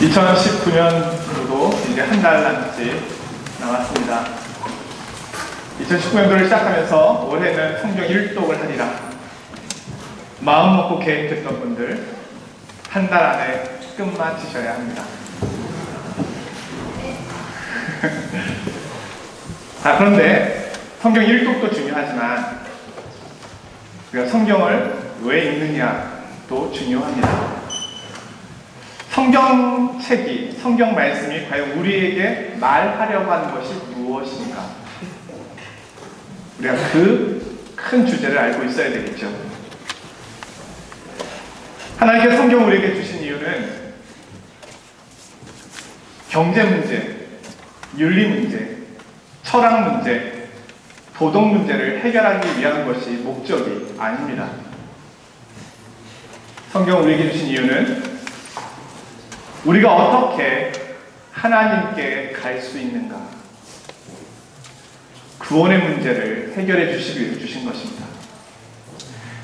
2019년도도 이제 한 달 남짓 남았습니다. 2019년도를 시작하면서 올해는 성경 1독을 하리라 마음 먹고 계획했던 분들 한 달 안에 끝마치셔야 합니다. 그런데 성경 1독도 중요하지만 우리가 성경을 왜 읽느냐도 중요합니다. 성경책이, 성경 말씀이 과연 우리에게 말하려고 하는 것이 무엇인가? 우리가 그 큰 주제를 알고 있어야 되겠죠. 하나님께서 성경을 우리에게 주신 이유는 경제 문제, 윤리 문제, 철학 문제, 도덕 문제를 해결하기 위한 것이 목적이 아닙니다. 성경을 우리에게 주신 이유는 우리가 어떻게 하나님께 갈 수 있는가? 구원의 문제를 해결해 주시기 위해 주신 것입니다.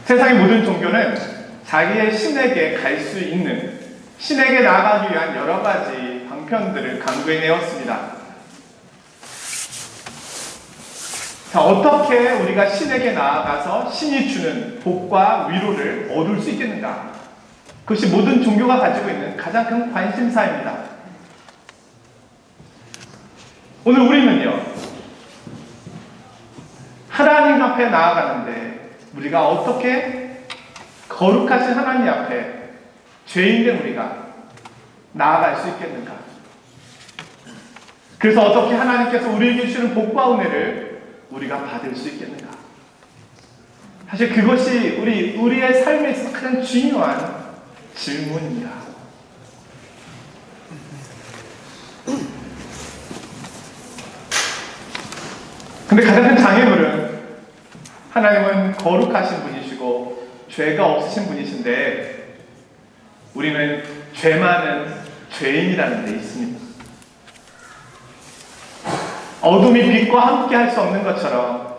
세상의 모든 종교는 자기의 신에게 갈 수 있는, 신에게 나아가기 위한 여러 가지 방편들을 강구해 내었습니다. 자, 어떻게 우리가 신에게 나아가서 신이 주는 복과 위로를 얻을 수 있겠는가? 그것이 모든 종교가 가지고 있는 가장 큰 관심사입니다. 오늘 우리는요, 하나님 앞에 나아가는데 우리가 어떻게 거룩하신 하나님 앞에 죄인된 우리가 나아갈 수 있겠는가? 그래서 어떻게 하나님께서 우리에게 주시는 복과 은혜를 우리가 받을 수 있겠는가? 사실 그것이 우리의 삶에 있어서 가장 중요한 질문입니다. 근데 가장 큰 장애물은 하나님은 거룩하신 분이시고 죄가 없으신 분이신데 우리는 죄 많은 죄인이라는 데 있습니다. 어둠이 빛과 함께 할 수 없는 것처럼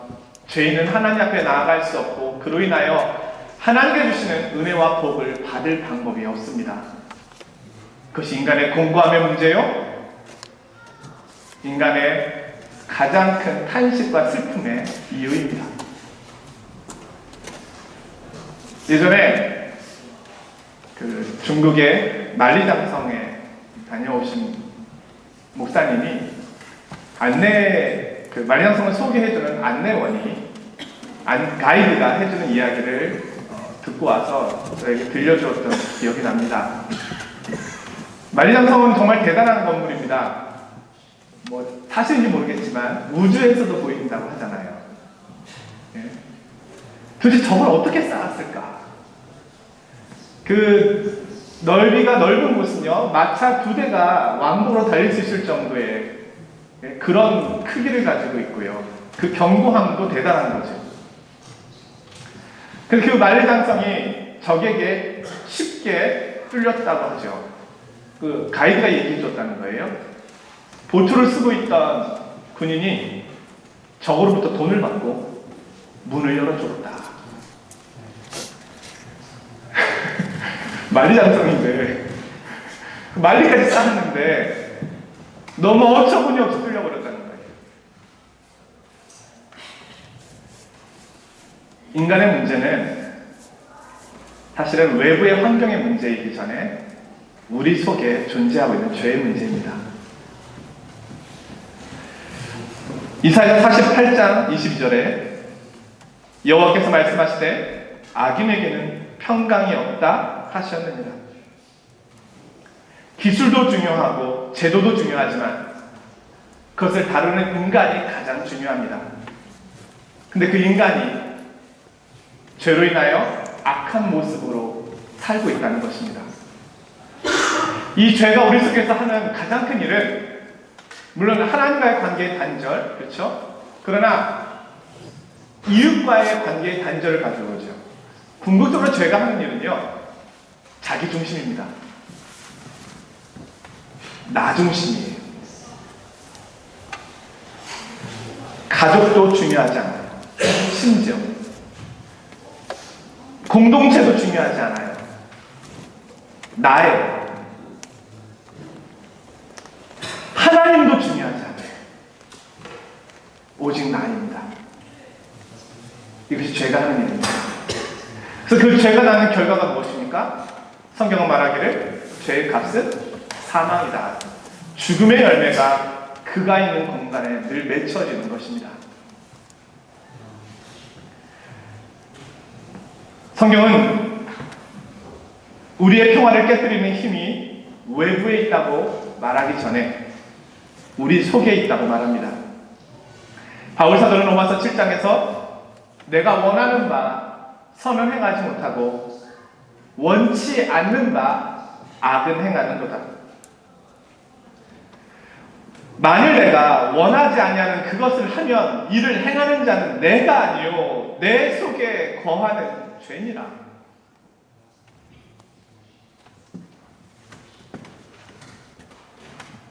죄인은 하나님 앞에 나아갈 수 없고 그로 인하여 하나님께 주시는 은혜와 복을 받을 방법이 없습니다. 그것이 인간의 공고함의 문제요, 인간의 가장 큰 탄식과 슬픔의 이유입니다. 예전에 그 중국의 만리장성에 다녀오신 목사님이 만리장성을 소개해주는 안내원이 가이드가 해주는 이야기를 듣고 와서 저에게 들려주었던 기억이 납니다. 만리장성은 정말 대단한 건물입니다. 사실인지 모르겠지만 우주에서도 보인다고 하잖아요. 도대체 저걸 어떻게 쌓았을까? 그 넓이가 넓은 곳은요, 마차 2대가 왕복으로 달릴 수 있을 정도의 그런 크기를 가지고 있고요. 그 견고함도 대단한 거죠. 그래서 그 만리장성이 적에게 쉽게 뚫렸다고 하죠. 그 가이드가 얘기해 줬다는 거예요. 보초를 쓰고 있던 군인이 적으로부터 돈을 받고 문을 열어줬다. 만리장성인데 만리까지 쌓았는데 너무 어처구니 없이 뚫려버렸다는 거예요. 인간의 문제는 사실은 외부의 환경의 문제이기 전에 우리 속에 존재하고 있는 죄의 문제입니다. 이사야 48장 22절에 여호와께서 말씀하시되 악인에게는 평강이 없다 하셨느니라. 기술도 중요하고 제도도 중요하지만 그것을 다루는 인간이 가장 중요합니다. 근데 그 인간이 죄로 인하여 악한 모습으로 살고 있다는 것입니다. 이 죄가 우리 속에서 하는 가장 큰 일은 물론 하나님과의 관계의 단절, 그렇죠? 그러나 이웃과의 관계의 단절을 가져오죠. 궁극적으로 죄가 하는 일은요, 자기 중심입니다. 나 중심이에요. 가족도 중요하지 않아요. 심지어 공동체도 중요하지 않아요. 나예요. 죄가 하는 일입니다. 그래서 그 죄가 나는 결과가 무엇입니까? 성경은 말하기를 죄의 값은 사망이다. 죽음의 열매가 그가 있는 공간에 늘 맺혀지는 것입니다. 성경은 우리의 평화를 깨뜨리는 힘이 외부에 있다고 말하기 전에 우리 속에 있다고 말합니다. 바울 사도는 로마서 7장에서 내가 원하는 바 선은 행하지 못하고 원치 않는 바 악은 행하는 거다. 만일 내가 원하지 아니하는 그것을 하면 이를 행하는 자는 내가 아니요 내 속에 거하는 죄니라.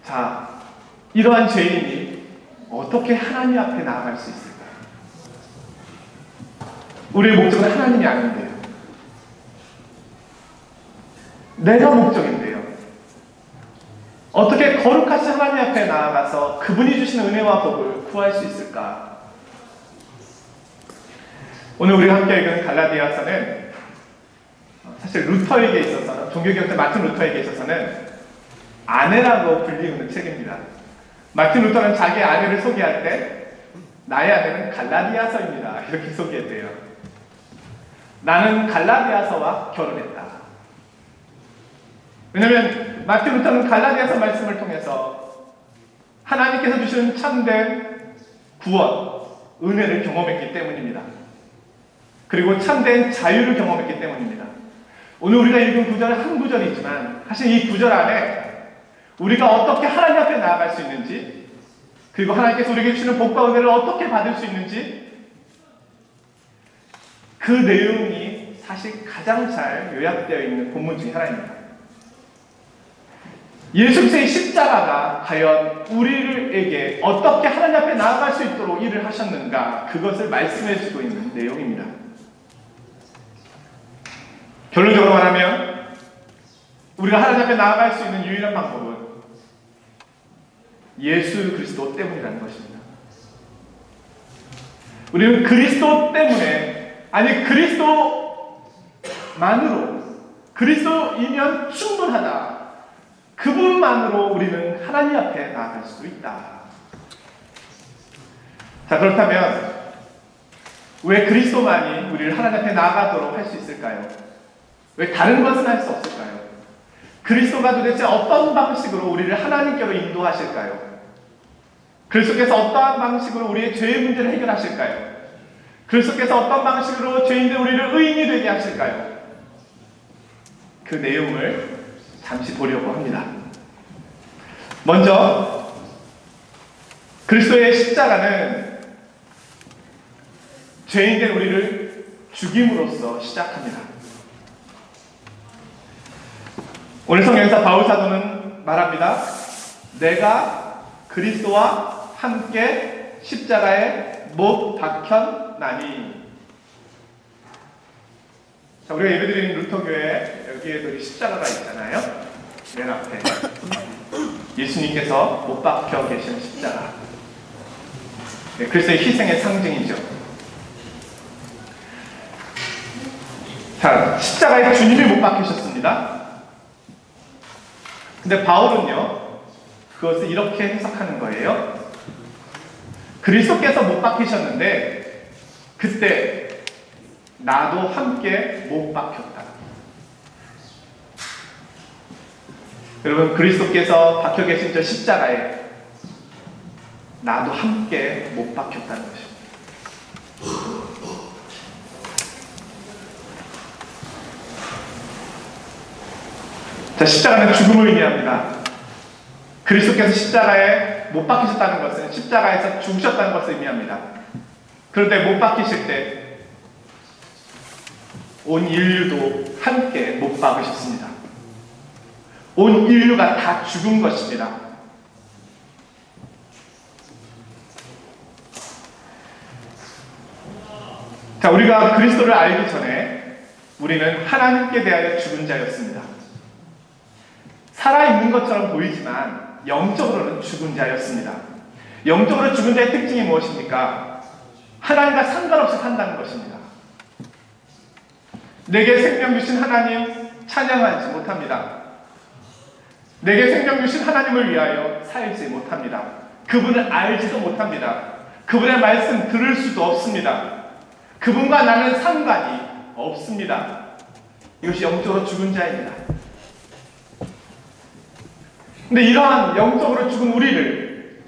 자, 이러한 죄인이 어떻게 하나님 앞에 나아갈 수 있을까요? 우리의 목적은 하나님이 아닌데요. 내가 목적인데요. 어떻게 거룩하신 하나님 앞에 나아가서 그분이 주시는 은혜와 복을 구할 수 있을까? 오늘 우리가 함께 읽은 갈라디아서는 사실 루터에게 있어서는, 종교개혁자 마틴 루터에게 있어서는 아내라고 불리우는 책입니다. 마틴 루터는 자기 아내를 소개할 때 나의 아내는 갈라디아서입니다. 이렇게 소개했대요. 나는 갈라디아서와 결혼했다. 왜냐하면 마틴 루터는 갈라디아서 말씀을 통해서 하나님께서 주시는 참된 구원, 은혜를 경험했기 때문입니다. 그리고 참된 자유를 경험했기 때문입니다. 오늘 우리가 읽은 구절은 한 구절이지만 사실 이 구절 안에 우리가 어떻게 하나님 앞에 나아갈 수 있는지, 그리고 하나님께서 우리에게 주시는 복과 은혜를 어떻게 받을 수 있는지, 그 내용이 사실 가장 잘 요약되어 있는 본문 중에 하나입니다. 예수 그리스도의 십자가가 과연 우리에게 어떻게 하나님 앞에 나아갈 수 있도록 일을 하셨는가, 그것을 말씀해 주고 있는 내용입니다. 결론적으로 말하면 우리가 하나님 앞에 나아갈 수 있는 유일한 방법은 예수 그리스도 때문이라는 것입니다. 우리는 그리스도 때문에, 아니 그리스도만으로, 그리스도이면 충분하다, 그분만으로 우리는 하나님 앞에 나아갈 수 있다. 자, 그렇다면 왜 그리스도만이 우리를 하나님 앞에 나아가도록 할 수 있을까요? 왜 다른 것은 할 수 없을까요? 그리스도가 도대체 어떤 방식으로 우리를 하나님께로 인도하실까요? 그리스도께서 어떠한 방식으로 우리의 죄의 문제를 해결하실까요? 그리스도께서 어떤 방식으로 죄인들 우리를 의인이 되게 하실까요? 그 내용을 잠시 보려고 합니다. 먼저 그리스도의 십자가는 죄인된 우리를 죽임으로써 시작합니다. 오늘 성경에서 바울 사도는 말합니다. 내가 그리스도와 함께 십자가에 못 박혔나니. 자, 우리가 예배드리는 루터교회 여기에도 이 십자가가 있잖아요. 맨 앞에 예수님께서 못 박혀 계신 십자가. 네, 그리스도의 희생의 상징이죠. 자, 십자가에 주님이 못 박히셨습니다. 근데 바울은요, 그것을 이렇게 해석하는 거예요. 그리스도께서 못 박히셨는데 그때 나도 함께 못 박혔다. 여러분, 그리스도께서 박혀 계신 저 십자가에 나도 함께 못 박혔다는 것입니다. 자, 십자가는 죽음을 의미합니다. 그리스도께서 십자가에 못 박히셨다는 것은 십자가에서 죽으셨다는 것을 의미합니다. 그런데 못 박히실 때 온 인류도 함께 못 박으셨습니다. 온 인류가 다 죽은 것입니다. 자, 우리가 그리스도를 알기 전에 우리는 하나님께 대하여 죽은 자였습니다. 살아있는 것처럼 보이지만 영적으로는 죽은 자였습니다. 영적으로 죽은 자의 특징이 무엇입니까? 하나님과 상관없이 산다는 것입니다. 내게 생명 주신 하나님 찬양하지 못합니다. 내게 생명 주신 하나님을 위하여 살지 못합니다. 그분을 알지도 못합니다. 그분의 말씀 들을 수도 없습니다. 그분과 나는 상관이 없습니다. 이것이 영적으로 죽은 자입니다. 근데 이러한 영적으로 죽은 우리를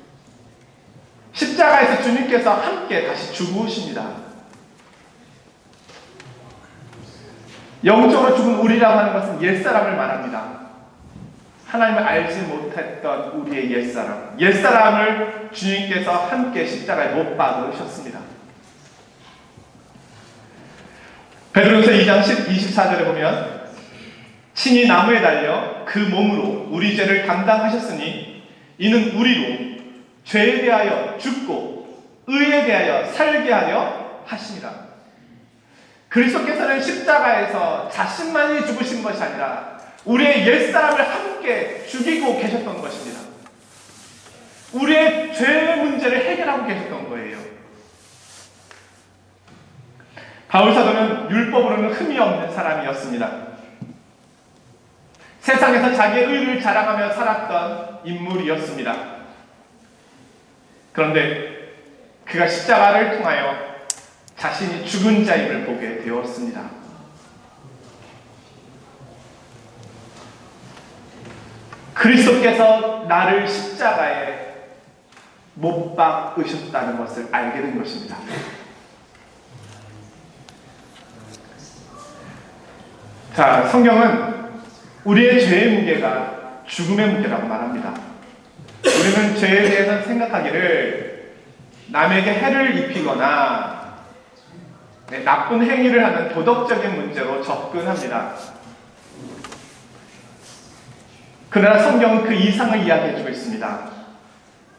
십자가에서 주님께서 함께 다시 죽으십니다. 영적으로 죽은 우리라고 하는 것은 옛사람을 말합니다. 하나님을 알지 못했던 우리의 옛사람을 주님께서 함께 십자가에 못 박으셨습니다. 베드로전서 2장 24절에 보면 친히 나무에 달려 그 몸으로 우리 죄를 담당하셨으니 이는 우리로 죄에 대하여 죽고 의에 대하여 살게 하려 하심이라. 그리스도께서는 십자가에서 자신만이 죽으신 것이 아니라 우리의 옛사람을 함께 죽이고 계셨던 것입니다. 우리의 죄의 문제를 해결하고 계셨던 거예요. 바울 사도는 율법으로는 흠이 없는 사람이었습니다. 세상에서 자기의 의를 자랑하며 살았던 인물이었습니다. 그런데 그가 십자가를 통하여 자신이 죽은 자임을 보게 되었습니다. 그리스도께서 나를 십자가에 못 박으셨다는 것을 알게 된 것입니다. 자, 성경은 우리의 죄의 무게가 죽음의 무게라고 말합니다. 우리는 죄에 대해서 생각하기를 남에게 해를 입히거나 나쁜 행위를 하는 도덕적인 문제로 접근합니다. 그러나 성경은 그 이상을 이야기해주고 있습니다.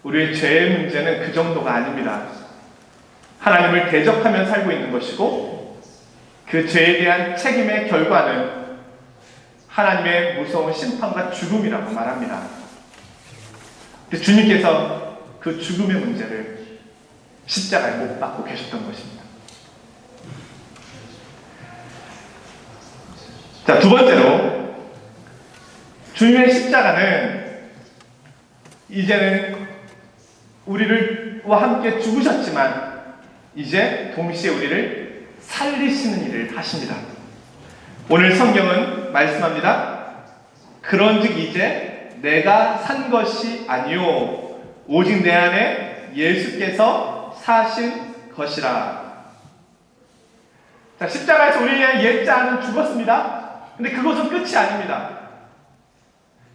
우리의 죄의 문제는 그 정도가 아닙니다. 하나님을 대적하며 살고 있는 것이고 그 죄에 대한 책임의 결과는 하나님의 무서운 심판과 죽음이라고 말합니다. 주님께서 그 죽음의 문제를 십자가에 못 박고 계셨던 것입니다. 자, 두 번째로 주님의 십자가는 이제는 우리와 함께 죽으셨지만 이제 동시에 우리를 살리시는 일을 하십니다. 오늘 성경은 말씀합니다. 그런즉 이제 내가 산 것이 아니요 오직 내 안에 예수께서 사신 것이라. 자, 십자가에서 우리의 옛자는 죽었습니다. 근데 그것은 끝이 아닙니다.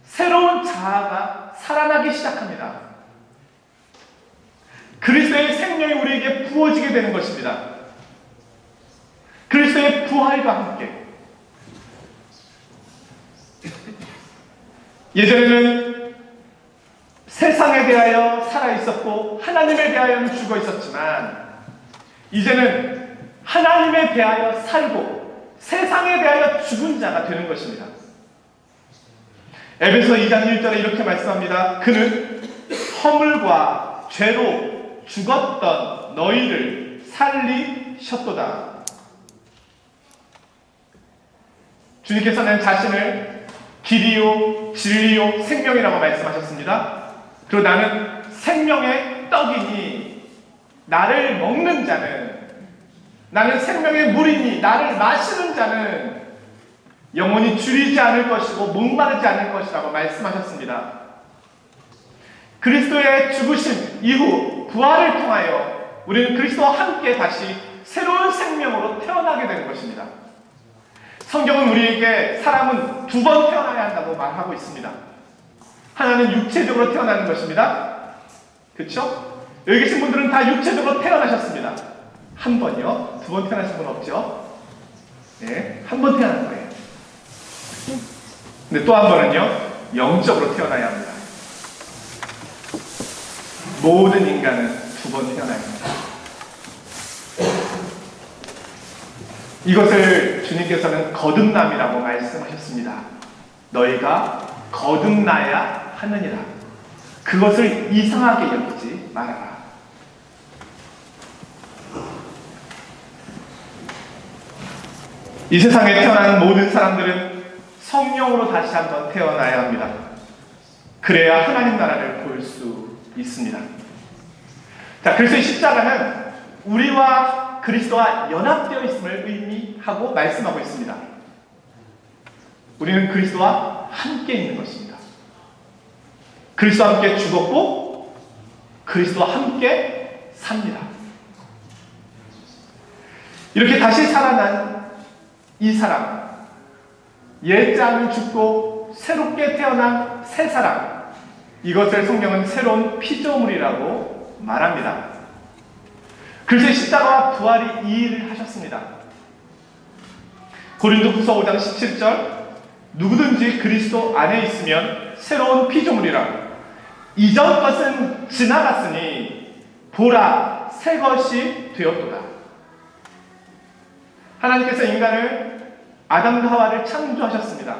새로운 자아가 살아나기 시작합니다. 그리스도의 생명이 우리에게 부어지게 되는 것입니다. 그리스도의 부활과 함께. 예전에는 세상에 대하여 살아있었고 하나님에 대하여는 죽어 있었지만 이제는 하나님에 대하여 살고 세상에 대하여 죽은 자가 되는 것입니다. 에베소 2장 1절에 이렇게 말씀합니다. 그는 허물과 죄로 죽었던 너희를 살리셨도다. 주님께서는 자신을 길이요 진리요 생명이라고 말씀하셨습니다. 그리고 나는 생명의 떡이니 나를 먹는 자는, 나는 생명의 물이니 나를 마시는 자는 영원히 줄이지 않을 것이고 목마르지 않을 것이라고 말씀하셨습니다. 그리스도의 죽으심 이후 부활을 통하여 우리는 그리스도와 함께 다시 새로운 생명으로 태어나게 되는 것입니다. 성경은 우리에게 사람은 두 번 태어나야 한다고 말하고 있습니다. 하나는 육체적으로 태어나는 것입니다. 그렇죠? 여기 계신 분들은 다 육체적으로 태어나셨습니다. 한 번요. 두 번 태어나신 분 없죠? 네, 한 번 태어난 거예요. 근데 또 한 번은요, 영적으로 태어나야 합니다. 모든 인간은 두 번 태어나야 합니다. 이것을 주님께서는 거듭남이라고 말씀하셨습니다. 너희가 거듭나야 하느니라. 그것을 이상하게 여기지 말아라. 이 세상에 태어난 모든 사람들은 성령으로 다시 한번 태어나야 합니다. 그래야 하나님 나라를 볼 수 있습니다. 자, 그래서 이 십자가는 우리와 그리스도와 연합되어 있음을 의미하고 말씀하고 있습니다. 우리는 그리스도와 함께 있는 것입니다. 그리스도와 함께 죽었고 그리스도와 함께 삽니다. 이렇게 다시 살아난 이 사람, 옛자는 죽고 새롭게 태어난 새 사람, 이것을 성경은 새로운 피조물이라고 말합니다. 그래서 십자가와 부활이 이 일을 하셨습니다. 고린도후서 5장 17절, 누구든지 그리스도 안에 있으면 새로운 피조물이라. 이전 것은 지나갔으니 보라 새 것이 되었도다. 하나님께서 인간을 아담과 하와를 창조하셨습니다.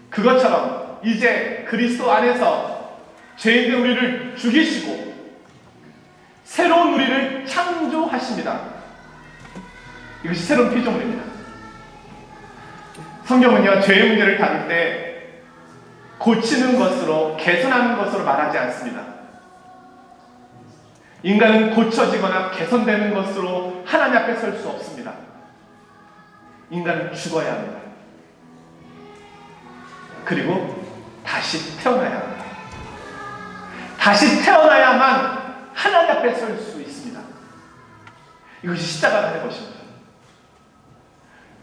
그것처럼 이제 그리스도 안에서 죄인된 우리를 죽이시고 새로운 우리를 창조하십니다. 이것이 새로운 피조물입니다. 성경은요, 죄의 문제를 다룰 때 고치는 것으로, 개선하는 것으로 말하지 않습니다. 인간은 고쳐지거나 개선되는 것으로 하나님 앞에 설 수 없습니다. 인간은 죽어야 합니다. 그리고 다시 태어나야 합니다. 다시 태어나야만 하나님 앞에 설 수 있습니다. 이것이 십자가가 하는 것입니다.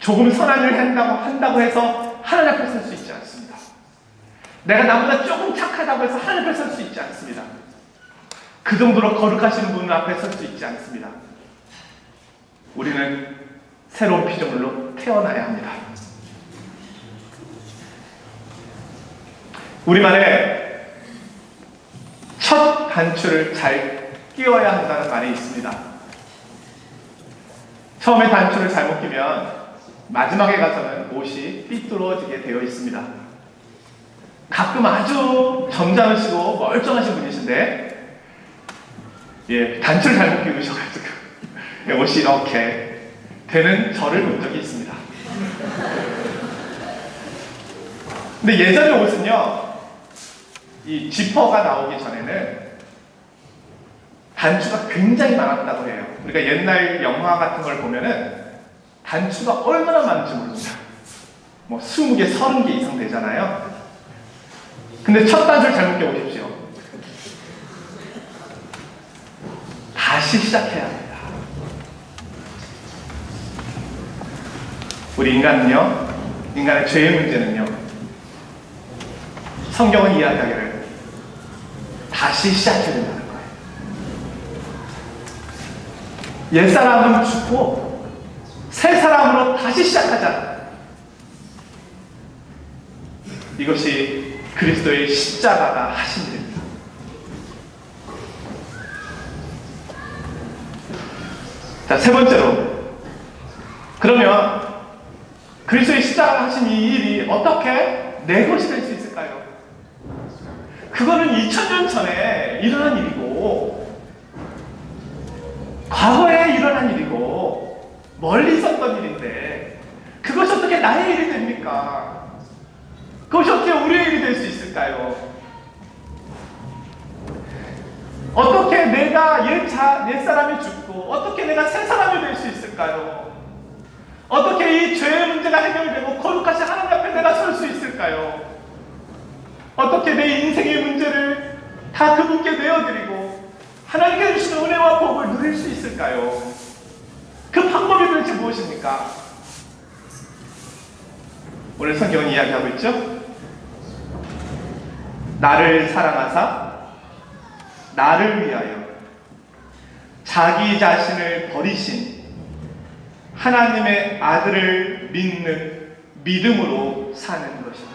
조금 선한 일을 한다고 해서 하나님 앞에 설 수 있지 않습니다. 내가 나보다 조금 착하다고 해서 하나님 앞에 설 수 있지 않습니다. 그 정도로 거룩하신 분 앞에 설 수 있지 않습니다. 우리는 새로운 피조물로 태어나야 합니다. 우리말에 첫 단추를 잘 끼워야 한다는 말이 있습니다. 처음에 단추를 잘못 끼면 마지막에 가서는 옷이 삐뚤어지게 되어 있습니다. 가끔 아주 점잖으시고 멀쩡하신 분이신데 단추를 잘못 끼우셔가지고 옷이 이렇게 되는 저를 본 적이 있습니다. 근데 예전의 옷은요, 이 지퍼가 나오기 전에는 단추가 굉장히 많았다고 해요. 우리가 옛날 영화 같은 걸 보면은 단추가 얼마나 많은지 모릅니다. 뭐 20개, 30개 이상 되잖아요. 근데 첫 단추를 잘못 껴보십시오. 다시 시작해야 합니다. 우리 인간은요, 인간의 죄의 문제는요, 성경은 이야기하기를 다시 시작해야 된다는 거예요. 옛사람은 죽고 새 사람으로 다시 시작하자. 이것이 그리스도의 십자가가 하신 일입니다. 자, 세 번째로, 그러면 그리스도의 십자가가 하신 이 일이 어떻게 내 것이 될 수 있을까요? 그거는 2000년 전에 일어난 일이고, 과거에 일어난 일이고, 멀리 있었던 일인데 그것이 어떻게 나의 일이 됩니까? 그것이 어떻게 우리의 일이 될 수 있을까요? 어떻게 내가 옛사람이 죽고 어떻게 내가 새 사람이 될 수 있을까요? 어떻게 이 죄의 문제가 해결되고 거룩하신 하나님 앞에 내가 설 수 있을까요? 어떻게 내 인생의 문제를 다 그분께 내어드리고 하나님께 주시는 은혜와 복을 누릴 수 있을까요? 그 방법이 도대체 무엇입니까? 오늘 성경은 이야기하고 있죠? 나를 사랑하사 나를 위하여 자기 자신을 버리신 하나님의 아들을 믿는 믿음으로 사는 것이다.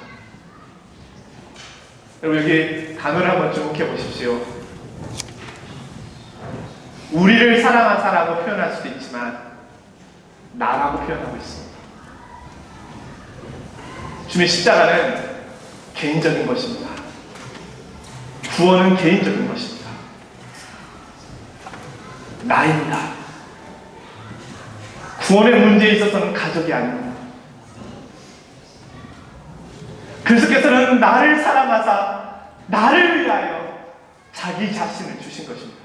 여러분, 여기 단어를 한번 주목해 보십시오. 우리를 사랑하사라고 표현할 수도 있지만 나라고 표현하고 있습니다. 주님의 십자가는 개인적인 것입니다. 구원은 개인적인 것입니다. 나입니다. 구원의 문제에 있어서는 가족이 아닙니다. 그리스도께서는 나를 사랑하사 나를 위하여 자기 자신을 주신 것입니다.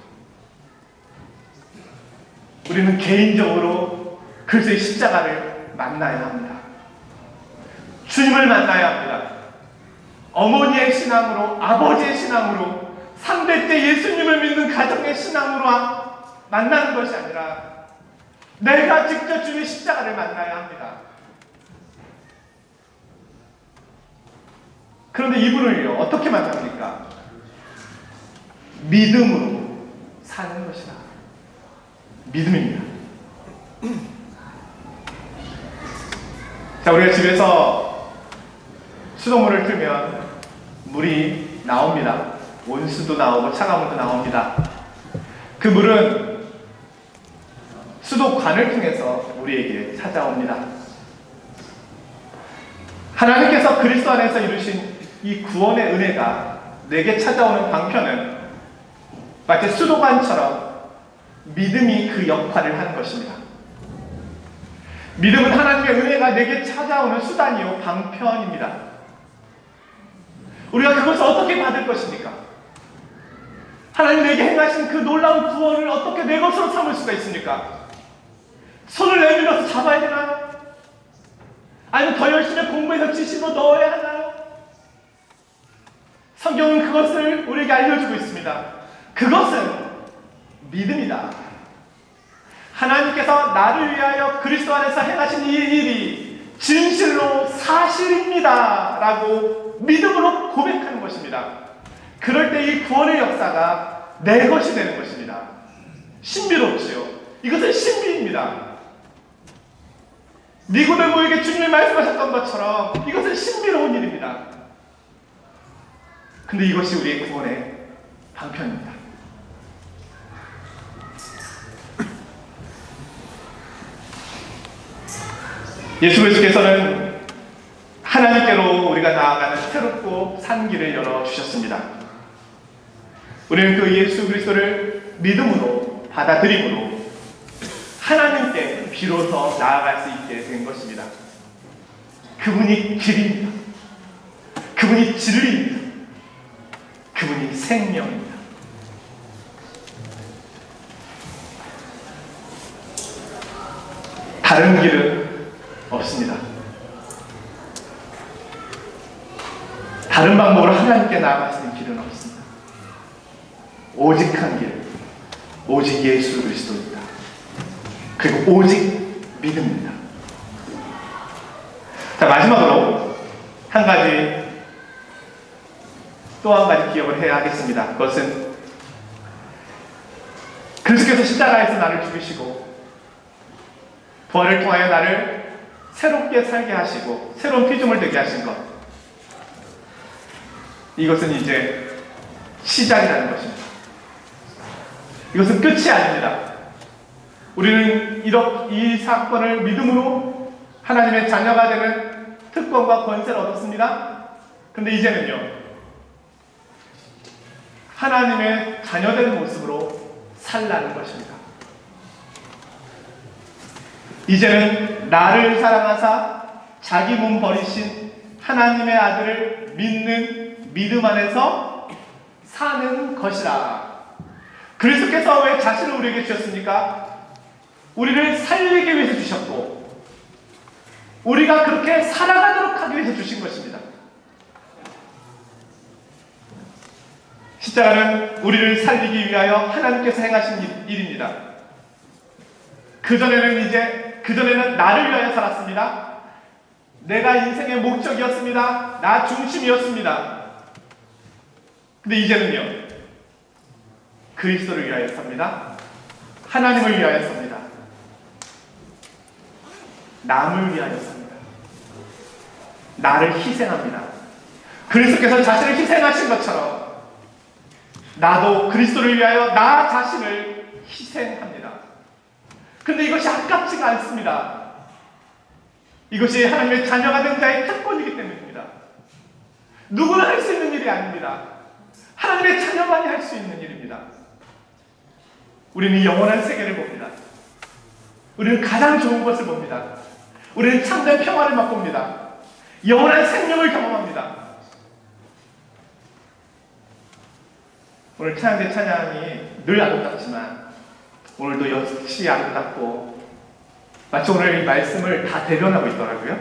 우리는 개인적으로 그리스도의 십자가를 만나야 합니다. 주님을 만나야 합니다. 어머니의 신앙으로, 아버지의 신앙으로, 3대째 예수님을 믿는 가정의 신앙으로 만나는 것이 아니라 내가 직접 주님의 십자가를 만나야 합니다. 그런데 이분을요, 어떻게 만납니까? 믿음으로 사는 것이다. 믿음입니다. 자, 우리가 집에서 수돗물을 틀면 물이 나옵니다. 온수도 나오고 차가운 물도 나옵니다. 그 물은 수도관을 통해서 우리에게 찾아옵니다. 하나님께서 그리스도 안에서 이루신 이 구원의 은혜가 내게 찾아오는 방편은 마치 수도관처럼 믿음이 그 역할을 하는 것입니다. 믿음은 하나님의 은혜가 내게 찾아오는 수단이요 방편입니다. 우리가 그것을 어떻게 받을 것입니까? 하나님 내게 행하신 그 놀라운 구원을 어떻게 내 것으로 삼을 수가 있습니까? 손을 내밀어서 잡아야 되나요? 아니면 더 열심히 공부해서 지식으로 넣어야 하나요? 성경은 그것을 우리에게 알려주고 있습니다. 그것은 믿음이다. 하나님께서 나를 위하여 그리스도 안에서 행하신 이 일이 진실로 사실입니다 라고 믿음으로 고백하는 것입니다. 그럴 때 이 구원의 역사가 내 것이 되는 것입니다. 신비롭지요. 이것은 신비입니다. 니고데모에게 주님이 말씀하셨던 것처럼 이것은 신비로운 일입니다. 근데 이것이 우리의 구원의 방편입니다. 예수 그리스도께서는 하나님께로 우리가 나아가는 새롭고 산 길을 열어주셨습니다. 우리는 그 예수 그리스도를 믿음으로 받아들임으로 하나님께 비로소 나아갈 수 있게 된 것입니다. 그분이 길입니다. 그분이 진리입니다. 그분이 생명입니다. 다른 길은 없습니다. 다른 방법으로 하나님께 나아갈 수 있는 길은 없습니다. 오직 한 길, 오직 예수 그리스도입니다. 그리고 오직 믿음입니다. 자, 마지막으로 또 한 가지 기억을 해야 하겠습니다. 그것은 그리스도께서 십자가에서 나를 죽이시고 부활을 통하여 나를 새롭게 살게 하시고 새로운 피조물 되게 하신 것, 이것은 이제 시작이라는 것입니다. 이것은 끝이 아닙니다. 우리는 이 사건을 믿음으로 하나님의 자녀가 되는 특권과 권세를 얻었습니다. 그런데 이제는요, 하나님의 자녀된 모습으로 살라는 것입니다. 이제는 나를 사랑하사 자기 몸 버리신 하나님의 아들을 믿는 믿음 안에서 사는 것이라. 그리스도께서 왜 자신을 우리에게 주셨습니까? 우리를 살리기 위해서 주셨고 우리가 그렇게 살아가도록 하기 위해서 주신 것입니다. 십자가는 우리를 살리기 위하여 하나님께서 행하신 일입니다. 그전에는 나를 위하여 살았습니다. 내가 인생의 목적이었습니다. 나 중심이었습니다. 근데 이제는요, 그리스도를 위하여 삽니다. 하나님을 위하여 삽니다. 남을 위하여 삽니다. 나를 희생합니다. 그리스도께서 자신을 희생하신 것처럼 나도 그리스도를 위하여 나 자신을 희생합니다. 근데 이것이 아깝지가 않습니다. 이것이 하나님의 자녀가 된 자의 특권이기 때문입니다. 누구나 할 수 있는 일이 아닙니다. 하나님의 자녀만이 할 수 있는 일입니다. 우리는 영원한 세계를 봅니다. 우리는 가장 좋은 것을 봅니다. 우리는 참된 평화를 맛봅니다. 영원한 생명을 경험합니다. 오늘 찬양대 찬양이 늘 아름답지만 오늘도 역시 아름답고 마치 오늘 이 말씀을 다 대변하고 있더라고요.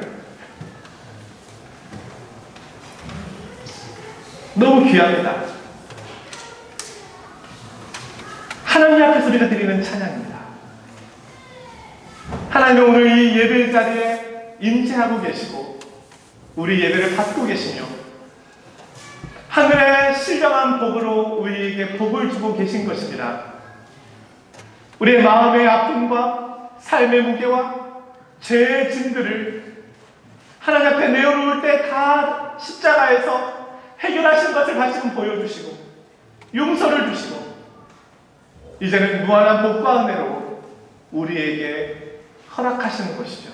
너무 귀합니다. 하나님 앞에서 우리가 드리는 찬양입니다. 하나님 오늘 이 예배 자리에 임재하고 계시고 우리 예배를 받고 계시며 하늘의 신령한 복으로 우리에게 복을 주고 계신 것입니다. 우리의 마음의 아픔과 삶의 무게와 죄의 짐들을 하나님 앞에 내어놓을 때 다 십자가에서 해결하신 것을 다시금 보여주시고 용서를 주시고 이제는 무한한 복과 은혜로 우리에게 허락하시는 것이죠.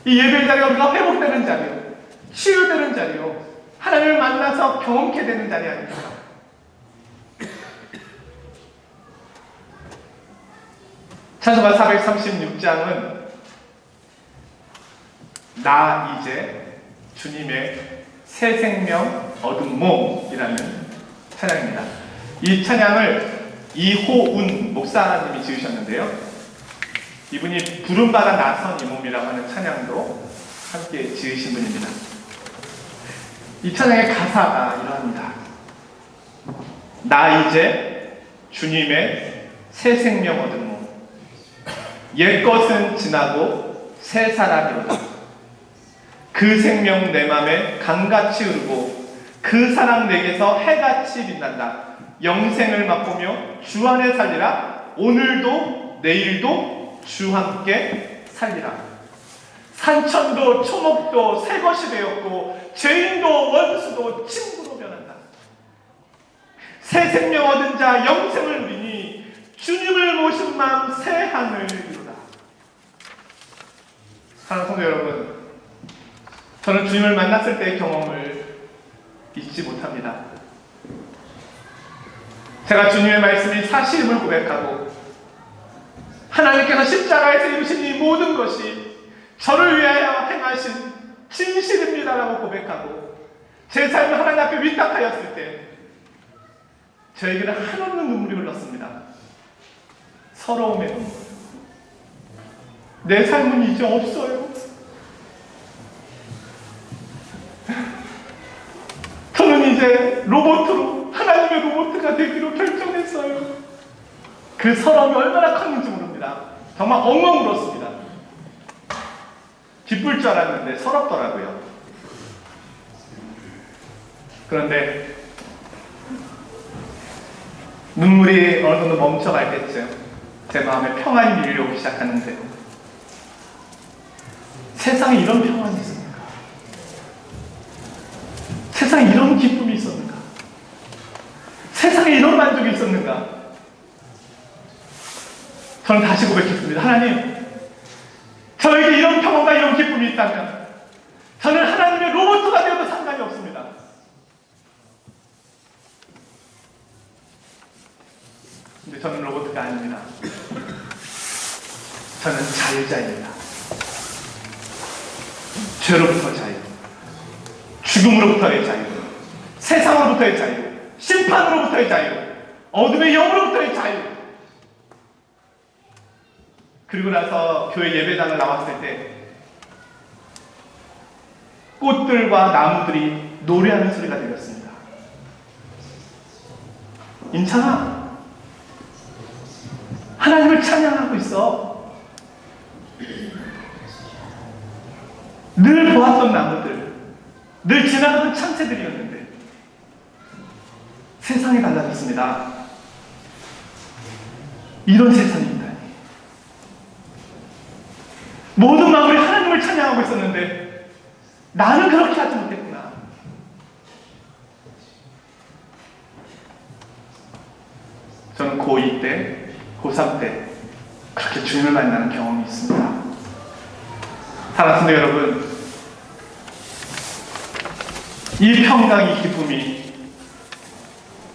이 예배 자리가 우리가 회복되는 자리요, 치유되는 자리요, 하나님을 만나서 경험케 되는 자리 아닙니까? 찬송가 436장은 나 이제 주님의 새 생명 얻은 몸이라는 찬양입니다. 이 찬양을 이호운 목사님이 지으셨는데요. 이분이 부름받아 나선 이 몸이라고 하는 찬양도 함께 지으신 분입니다. 이 찬양의 가사가 이러합니다. 나 이제 주님의 새 생명 얻은 몸, 옛것은 지나고 새 사람이로다. 그 생명 내 맘에 강같이 흐르고 그 사랑 내게서 해같이 빛난다. 영생을 맛보며 주 안에 살리라. 오늘도 내일도 주 함께 살리라. 산천도 초목도 새 것이 되었고 죄인도 원수도 친구로 변한다. 새 생명 얻은 자 영생을 누리니 주님을 모신 마음 새 하늘 이루다. 사랑하는 성도 여러분, 저는 주님을 만났을 때의 경험을 잊지 못합니다. 제가 주님의 말씀이 사실임을 고백하고 하나님께서 십자가에서 이루신 이 모든 것이 저를 위하여 행하신 진실입니다라고 고백하고 제 삶을 하나님 앞에 위탁하였을 때 저에게는 한없는 눈물이 흘렀습니다. 서러움의 눈물. 내 삶은 이제 없어요. 저는 이제 로봇으로 하나님의 로봇가 되기로 결정했어요. 그 서러움이 얼마나 컸는지 모릅니다. 정말 엉엉 울었습니다. 기쁠 줄 알았는데 서럽더라고요. 그런데 눈물이 어느 정도 멈춰갈 때쯤 제 마음에 평안이 밀려오기 시작하는데 세상에 이런 평안이 있었는가? 세상에 이런 기쁨이 있었는가? 세상에 이런 만족이 있었는가? 저는 다시 고백했습니다. 하나님, 저에게 이런 평안과 이런 기쁨이 있다면 저는 하나님의 로봇가 되어도 상관이 없습니다. 근데 저는 로봇가 아닙니다. 저는 자유자입니다. 죄로부터 자유, 죽음으로부터의 자유, 세상으로부터의 자유, 심판으로부터의 자유, 어둠의 영으로부터의 자유. 그리고 나서 교회 예배당을 나왔을 때 꽃들과 나무들이 노래하는 소리가 들렸습니다. 임찬아, 하나님을 찬양하고 있어. 늘 보았던 나무들, 늘 지나가던 참새들이었는데 세상이 달라졌습니다. 이런 세상입니다. 모든 마음으로 하나님을 찬양하고 있었는데 나는 그렇게 하지 못했구나. 저는 고2 때, 고3 때 그렇게 주님을 만나는 경험이 있습니다. 사랑하는 여러분, 이 평강, 이 기쁨이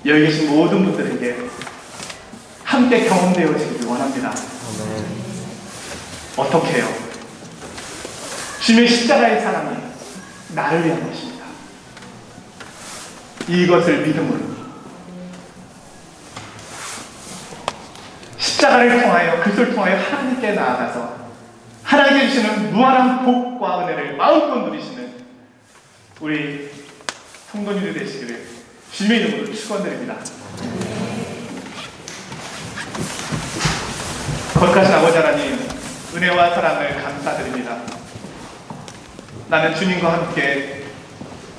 여기 계신 모든 분들에게 함께 경험되어지길 원합니다. 어떻게 해요? 주님의 십자가의 사랑이 나를 위한 것입니다. 이것을 믿음으로 십자가를 통하여, 그리스도를 통하여 하나님께 나아가서 하나님께 주시는 무한한 복과 은혜를 마음껏 누리시는 우리 성도님들 되시기를 주님의 이름으로 축원드립니다. 거룩하신 아버지 하나님, 은혜와 사랑을 감사드립니다. 나는 주님과 함께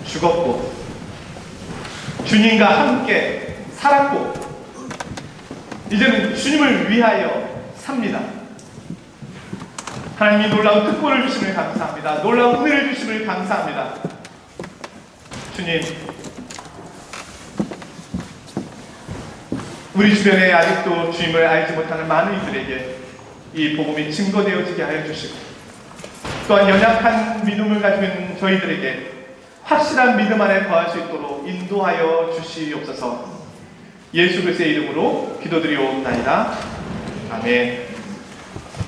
죽었고 주님과 함께 살았고 이제는 주님을 위하여 삽니다. 하나님이 놀라운 특권을 주심을 감사합니다. 놀라운 은혜를 주심을 감사합니다. 주님, 우리 주변에 아직도 주님을 알지 못하는 많은 이들에게 이 복음이 증거되어지게 하여 주시고, 또한 연약한 믿음을 가지고 있는 저희들에게 확실한 믿음 안에 거할 수 있도록 인도하여 주시옵소서. 예수 그리스도의 이름으로 기도드리옵나이다. 아멘.